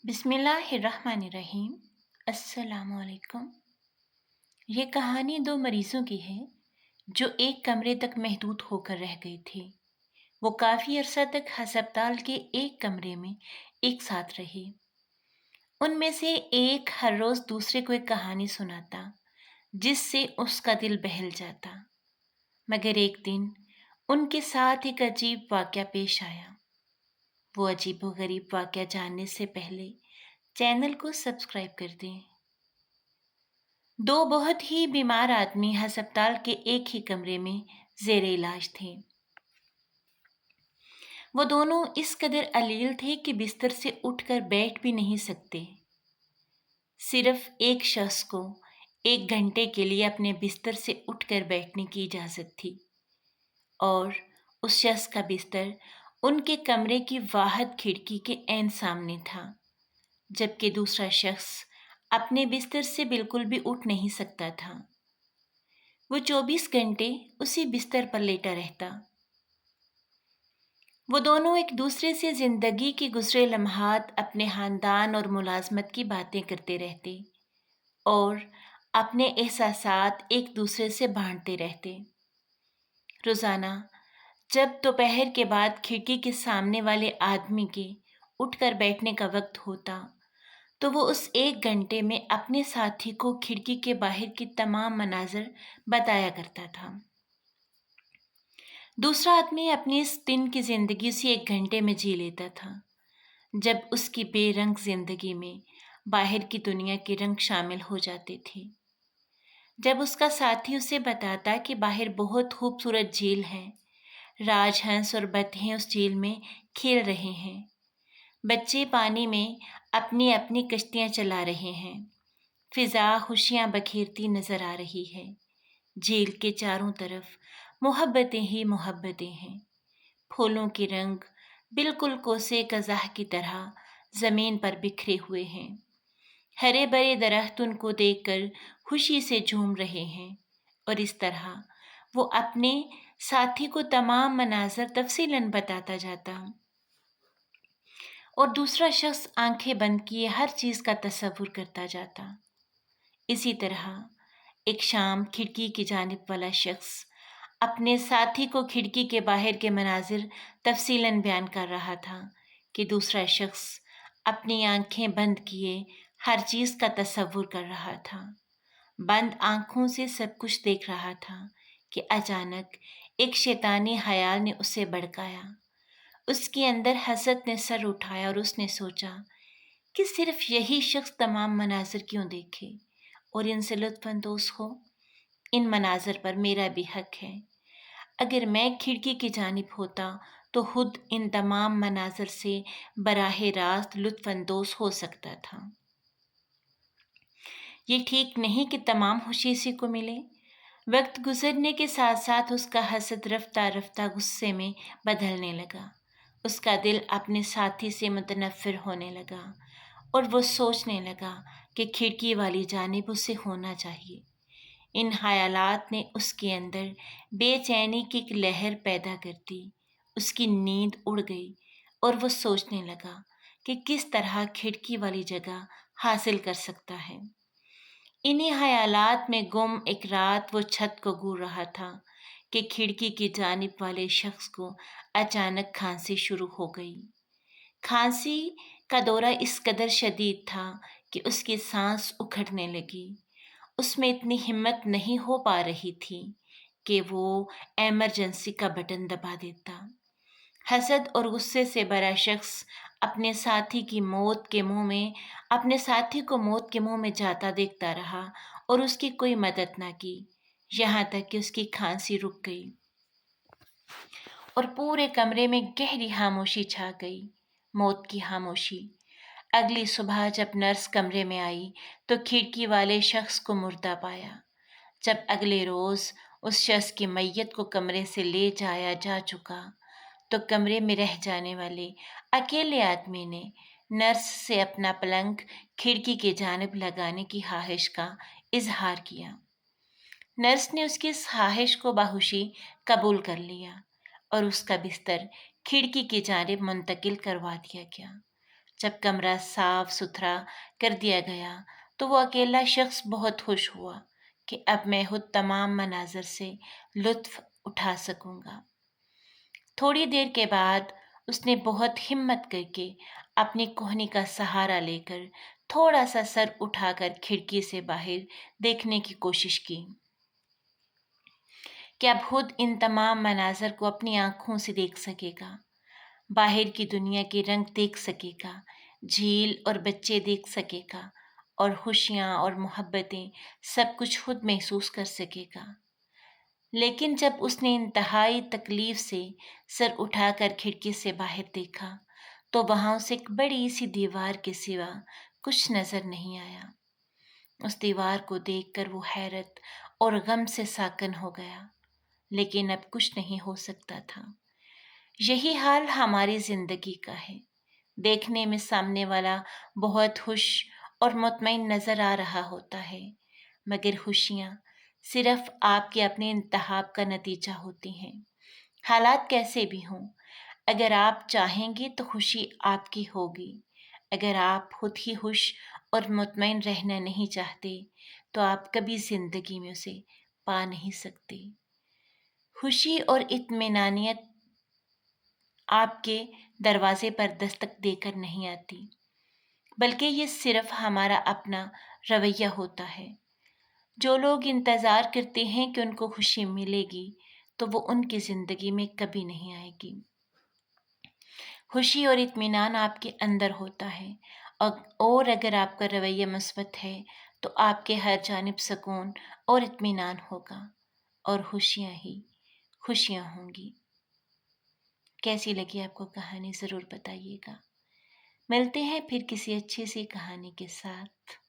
بسم اللہ الرحمن الرحیم۔ السلام علیکم۔ یہ کہانی دو مریضوں کی ہے جو ایک کمرے تک محدود ہو کر رہ گئے تھے۔ وہ کافی عرصہ تک ہسپتال کے ایک کمرے میں ایک ساتھ رہے۔ ان میں سے ایک ہر روز دوسرے کو ایک کہانی سناتا جس سے اس کا دل بہل جاتا، مگر ایک دن ان کے ساتھ ایک عجیب واقعہ پیش آیا۔ وہ عجیب و غریب واقعہ جاننے سے پہلے چینل کو سبسکرائب کر دیں۔ دو بہت ہی بیمار آدمی ہسپتال کے ایک ہی کمرے میں زیر علاج تھے۔ وہ دونوں اس قدر علیل تھے کہ بستر سے اٹھ کر بیٹھ بھی نہیں سکتے۔ صرف ایک شخص کو 1 گھنٹے کے لیے اپنے بستر سے اٹھ کر بیٹھنے کی اجازت تھی، اور اس شخص کا بستر ان کے کمرے کی واحد کھڑکی کے عین سامنے تھا، جبکہ دوسرا شخص اپنے بستر سے بالکل بھی اٹھ نہیں سکتا تھا۔ وہ 24 گھنٹے اسی بستر پر لیٹا رہتا۔ وہ دونوں ایک دوسرے سے زندگی کے گزرے لمحات، اپنے خاندان اور ملازمت کی باتیں کرتے رہتے اور اپنے احساسات ایک دوسرے سے بانٹتے رہتے۔ روزانہ جب دوپہر کے بعد کھڑکی کے سامنے والے آدمی کے اٹھ کر بیٹھنے کا وقت ہوتا تو وہ اس 1 گھنٹے میں اپنے ساتھی کو کھڑکی کے باہر کی تمام مناظر بتایا کرتا تھا۔ دوسرا آدمی اپنی اس دن کی زندگی سے 1 گھنٹے میں جی لیتا تھا، جب اس کی بے رنگ زندگی میں باہر کی دنیا کے رنگ شامل ہو جاتے تھے۔ جب اس کا ساتھی اسے بتاتا کہ باہر بہت خوبصورت جھیل ہے، راج ہنس اور بطخیں اس جھیل میں کھیل رہے ہیں، بچے پانی میں اپنی اپنی کشتیاں چلا رہے ہیں، فضا خوشیاں بکھیرتی نظر آ رہی ہے، جھیل کے چاروں طرف محبتیں ہی محبتیں ہیں، پھولوں کے رنگ بالکل کوسے قزح کی طرح زمین پر بکھرے ہوئے ہیں، ہرے بھرے درخت ان کو دیکھ کر خوشی سے جھوم رہے ہیں، اور اس طرح وہ اپنے ساتھی کو تمام مناظر تفصیلاً بتاتا جاتا، اور دوسرا شخص آنکھیں بند کیے ہر چیز کا تصور کرتا جاتا۔ اسی طرح ایک شام کھڑکی کی جانب والا شخص اپنے ساتھی کو کھڑکی کے باہر کے مناظر تفصیلاً بیان کر رہا تھا کہ دوسرا شخص اپنی آنکھیں بند کیے ہر چیز کا تصور کر رہا تھا، بند آنکھوں سے سب کچھ دیکھ رہا تھا کہ اچانک ایک شیطانی خیال نے اسے بھڑکایا۔ اس کے اندر حسد نے سر اٹھایا اور اس نے سوچا کہ صرف یہی شخص تمام مناظر کیوں دیکھے اور ان سے لطف اندوز ہو؟ ان مناظر پر میرا بھی حق ہے۔ اگر میں کھڑکی کی جانب ہوتا تو خود ان تمام مناظر سے براہ راست لطف اندوز ہو سکتا تھا۔ یہ ٹھیک نہیں کہ تمام خوشی اسی کو ملے۔ وقت گزرنے کے ساتھ ساتھ اس کا حسد رفتہ رفتہ غصے میں بدلنے لگا۔ اس کا دل اپنے ساتھی سے متنفر ہونے لگا اور وہ سوچنے لگا کہ کھڑکی والی جانب اسے ہونا چاہیے۔ ان خیالات نے اس کے اندر بے چینی کی ایک لہر پیدا کر دی۔ اس کی نیند اڑ گئی اور وہ سوچنے لگا کہ کس طرح کھڑکی والی جگہ حاصل کر سکتا ہے۔ انہی خیالات میں گم ایک رات وہ چھت کو گور رہا تھا کہ کھڑکی کی جانب والے شخص کو اچانک کھانسی شروع ہو گئی۔ کھانسی کا دورہ اس قدر شدید تھا کہ اس کی سانس اکھڑنے لگی۔ اس میں اتنی ہمت نہیں ہو پا رہی تھی کہ وہ ایمرجنسی کا بٹن دبا دیتا۔ حسد اور غصے سے بھرا شخص اپنے ساتھی کو موت کے منہ میں جاتا دیکھتا رہا اور اس کی کوئی مدد نہ کی، یہاں تک کہ اس کی کھانسی رک گئی اور پورے کمرے میں گہری خاموشی چھا گئی، موت کی خاموشی۔ اگلی صبح جب نرس کمرے میں آئی تو کھڑکی والے شخص کو مردہ پایا۔ جب اگلے روز اس شخص کی میت کو کمرے سے لے جایا جا چکا تو کمرے میں رہ جانے والے اکیلے آدمی نے نرس سے اپنا پلنگ کھڑکی کی جانب لگانے کی خواہش کا اظہار کیا۔ نرس نے اس کی اس خواہش کو باہوشی قبول کر لیا اور اس کا بستر کھڑکی کی جانب منتقل کروا دیا گیا۔ جب کمرہ صاف ستھرا کر دیا گیا تو وہ اکیلا شخص بہت خوش ہوا کہ اب میں خود تمام مناظر سے لطف اٹھا سکوں گا۔ تھوڑی دیر کے بعد اس نے بہت ہمت کر کے اپنی کوہنی کا سہارا لے کر تھوڑا سا سر اٹھا کر کھڑکی سے باہر دیکھنے کی کوشش کی کہ اب خود ان تمام مناظر کو اپنی آنکھوں سے دیکھ سکے گا، باہر کی دنیا کے رنگ دیکھ سکے گا، جھیل اور بچے دیکھ سکے گا اور خوشیاں اور محبتیں سب کچھ خود محسوس کر سکے گا۔ لیکن جب اس نے انتہائی تکلیف سے سر اٹھا کر کھڑکی سے باہر دیکھا تو وہاں اسے ایک بڑی سی دیوار کے سوا کچھ نظر نہیں آیا۔ اس دیوار کو دیکھ کر وہ حیرت اور غم سے ساکن ہو گیا، لیکن اب کچھ نہیں ہو سکتا تھا۔ یہی حال ہماری زندگی کا ہے۔ دیکھنے میں سامنے والا بہت خوش اور مطمئن نظر آ رہا ہوتا ہے، مگر خوشیاں صرف آپ کے اپنے انتخاب کا نتیجہ ہوتی ہیں۔ حالات کیسے بھی ہوں، اگر آپ چاہیں گے تو خوشی آپ کی ہوگی۔ اگر آپ خود ہی خوش اور مطمئن رہنا نہیں چاہتے تو آپ کبھی زندگی میں اسے پا نہیں سکتے۔ خوشی اور اطمینانیت آپ کے دروازے پر دستک دے کر نہیں آتی، بلکہ یہ صرف ہمارا اپنا رویہ ہوتا ہے۔ جو لوگ انتظار کرتے ہیں کہ ان کو خوشی ملے گی تو وہ ان کی زندگی میں کبھی نہیں آئے گی۔ خوشی اور اطمینان آپ کے اندر ہوتا ہے، اور اگر آپ کا رویہ مثبت ہے تو آپ کے ہر جانب سکون اور اطمینان ہوگا اور خوشیاں ہی خوشیاں ہوں گی۔ کیسی لگی آپ کو کہانی ضرور بتائیے گا۔ ملتے ہیں پھر کسی اچھی سی کہانی کے ساتھ۔